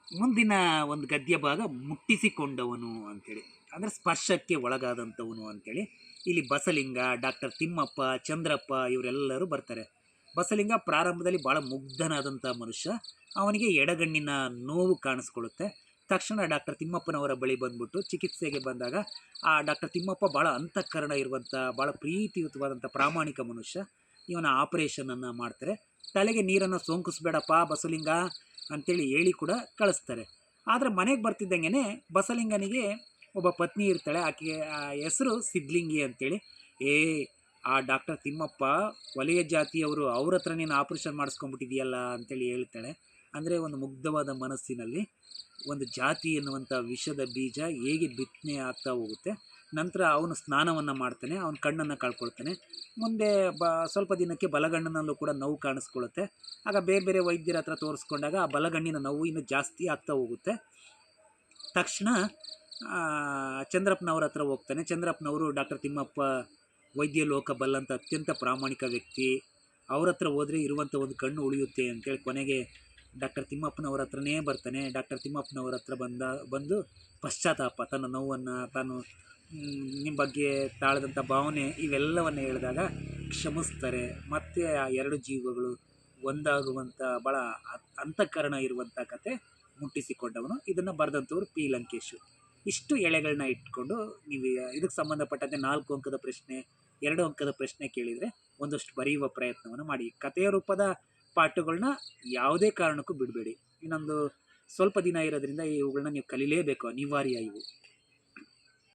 ಮುಂದಿನ ಒಂದು ಗದ್ಯ ಭಾಗ ಮುಟ್ಟಿಸಿಕೊಂಡವನು ಅಂಥೇಳಿ, ಅಂದರೆ ಸ್ಪರ್ಶಕ್ಕೆ ಒಳಗಾದಂಥವನು ಅಂಥೇಳಿ. ಇಲ್ಲಿ ಬಸಲಿಂಗ, ಡಾಕ್ಟರ್ ತಿಮ್ಮಪ್ಪ, ಚಂದ್ರಪ್ಪ ಇವರೆಲ್ಲರೂ ಬರ್ತಾರೆ. ಬಸಲಿಂಗ ಪ್ರಾರಂಭದಲ್ಲಿ ಭಾಳ ಮುಗ್ಧನಾದಂಥ ಮನುಷ್ಯ. ಅವನಿಗೆ ಎಡಗಣ್ಣಿನ ನೋವು ಕಾಣಿಸ್ಕೊಳ್ಳುತ್ತೆ. ತಕ್ಷಣ ಡಾಕ್ಟರ್ ತಿಮ್ಮಪ್ಪನವರ ಬಳಿ ಬಂದ್ಬಿಟ್ಟು ಚಿಕಿತ್ಸೆಗೆ ಬಂದಾಗ ಆ ಡಾಕ್ಟರ್ ತಿಮ್ಮಪ್ಪ ಭಾಳ ಅಂತಃಕರಣ ಇರುವಂಥ, ಭಾಳ ಪ್ರೀತಿಯುತವಾದಂಥ ಪ್ರಾಮಾಣಿಕ ಮನುಷ್ಯ. ಇವನ ಆಪರೇಷನನ್ನು ಮಾಡ್ತಾರೆ. ತಲೆಗೆ ನೀರನ್ನು ಸೋಂಕಿಸ್ಬೇಡಪ್ಪ ಬಸಲಿಂಗ ಅಂತೇಳಿ ಹೇಳಿ ಕೂಡ ಕಳಿಸ್ತಾರೆ. ಆದರೆ ಮನೆಗೆ ಬರ್ತಿದ್ದಂಗೆ ಬಸಲಿಂಗನಿಗೆ ಒಬ್ಬ ಪತ್ನಿ ಇರ್ತಾಳೆ. ಆಕೆಗೆ ಹೆಸರು ಸಿದ್ಲಿಂಗಿ ಅಂತೇಳಿ. ಏ ಆ ಡಾಕ್ಟರ್ ತಿಮ್ಮಪ್ಪ ವಲಯ ಜಾತಿಯವರು, ಅವ್ರ ಹತ್ರ ನೀನು ಆಪ್ರೇಷನ್ ಮಾಡಿಸ್ಕೊಂಡ್ಬಿಟ್ಟಿದೆಯಲ್ಲ ಅಂತೇಳಿ ಹೇಳ್ತಾಳೆ. ಅಂದರೆ ಒಂದು ಮುಗ್ಧವಾದ ಮನಸ್ಸಿನಲ್ಲಿ ಒಂದು ಜಾತಿ ಎನ್ನುವಂಥ ವಿಷದ ಬೀಜ ಹೇಗೆ ಬಿತ್ತನೆ ಆಗ್ತಾ ಹೋಗುತ್ತೆ. ನಂತರ ಅವನು ಸ್ನಾನವನ್ನು ಮಾಡ್ತಾನೆ, ಅವನ ಕಣ್ಣನ್ನು ಕಳ್ಕೊಳ್ತಾನೆ. ಮುಂದೆ ಸ್ವಲ್ಪ ದಿನಕ್ಕೆ ಬಲಗಣ್ಣಿನಲ್ಲೂ ಕೂಡ ನೋವು ಕಾಣಿಸ್ಕೊಳ್ಳುತ್ತೆ. ಆಗ ಬೇರೆ ಬೇರೆ ವೈದ್ಯರ ಹತ್ರ ತೋರಿಸ್ಕೊಂಡಾಗ ಆ ಬಲಗಣ್ಣಿನ ನೋವು ಇನ್ನೂ ಜಾಸ್ತಿ ಆಗ್ತಾ ಹೋಗುತ್ತೆ. ತಕ್ಷಣ ಚಂದ್ರಪ್ಪನವ್ರ ಹತ್ರ ಹೋಗ್ತಾನೆ. ಚಂದ್ರಪ್ಪನವರು ಡಾಕ್ಟರ್ ತಿಮ್ಮಪ್ಪ ವೈದ್ಯ ಲೋಕ ಬಲ್ಲಂಥ ಅತ್ಯಂತ ಪ್ರಾಮಾಣಿಕ ವ್ಯಕ್ತಿ, ಅವ್ರ ಹತ್ರ ಹೋದರೆ ಇರುವಂಥ ಒಂದು ಕಣ್ಣು ಉಳಿಯುತ್ತೆ ಅಂತೇಳಿ ಕೊನೆಗೆ ಡಾಕ್ಟರ್ ತಿಮ್ಮಪ್ಪನವ್ರ ಹತ್ರನೇ ಬರ್ತಾನೆ. ಡಾಕ್ಟರ್ ತಿಮ್ಮಪ್ಪನವ್ರ ಹತ್ರ ಬಂದು ಪಶ್ಚಾತ್ತಾಪ, ತನ್ನ ನೋವನ್ನು, ತಾನು ನಿಮ್ಮ ಬಗ್ಗೆ ತಾಳದಂಥ ಭಾವನೆ ಇವೆಲ್ಲವನ್ನು ಹೇಳಿದಾಗ ಕ್ಷಮಿಸ್ತಾರೆ. ಮತ್ತು ಆ ಎರಡು ಜೀವಗಳು ಒಂದಾಗುವಂಥ ಭಾಳ ಅಂತಃಕರಣ ಇರುವಂಥ ಕತೆ ಮುಟ್ಟಿಸಿಕೊಂಡವನು. ಇದನ್ನು ಬರೆದಂಥವ್ರು ಪಿ ಲಂಕೇಶು. ಇಷ್ಟು ಎಳೆಗಳನ್ನ ಇಟ್ಕೊಂಡು ನೀವು ಇದಕ್ಕೆ ಸಂಬಂಧಪಟ್ಟಂತೆ 4 ಅಂಕದ ಪ್ರಶ್ನೆ, 2 ಅಂಕದ ಪ್ರಶ್ನೆ ಕೇಳಿದರೆ ಒಂದಷ್ಟು ಬರೆಯುವ ಪ್ರಯತ್ನವನ್ನು ಮಾಡಿ. ಕಥೆಯ ರೂಪದ ಪಾಠಗಳನ್ನ ಯಾವುದೇ ಕಾರಣಕ್ಕೂ ಬಿಡಬೇಡಿ. ಇನ್ನೊಂದು ಸ್ವಲ್ಪ ದಿನ ಇರೋದ್ರಿಂದ ಇವುಗಳನ್ನ ನೀವು ಕಲೀಲೇಬೇಕು, ಅನಿವಾರ್ಯ ಇವು.